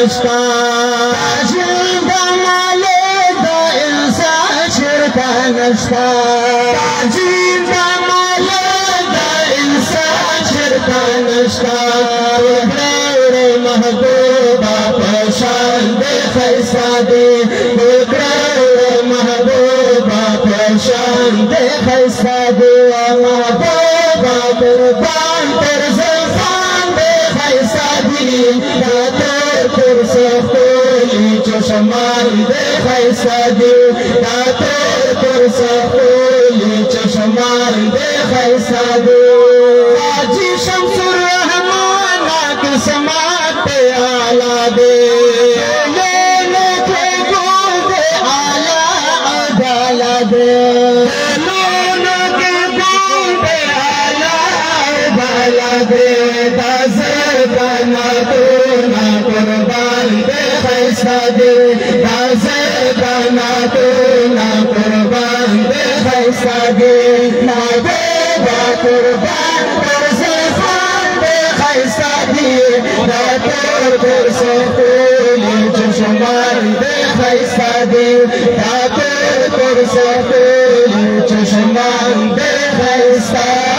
نشتا تعجیل دا مالک دا انسان شرکا نشتا تعجیل دا مالک دا انسان شرکا نشتا بکرر محبوبا پشان دے خیسا دے بکرر محبوبا پشان دے خیسا دے محبوبا قربان تر زلفان دے خیسا دی داتر پر سختولی چشمان دے خیسا دی داتر پر سختولی چشمان دے خیسا دی حاجی شمس الرحمن آکر سماعت آلہ دے لیلے کے گول دے آلہ عدالہ دے دازر کانا تو نا قربان دے خیسا دے دازر کانا تو نا قربان دے خیسا دے محبوبا قربان پر زلفان دے خیسا دے داتر پر سختولی چشمان دے خیسا دے داتر پر سختولی چشمان دے خیسا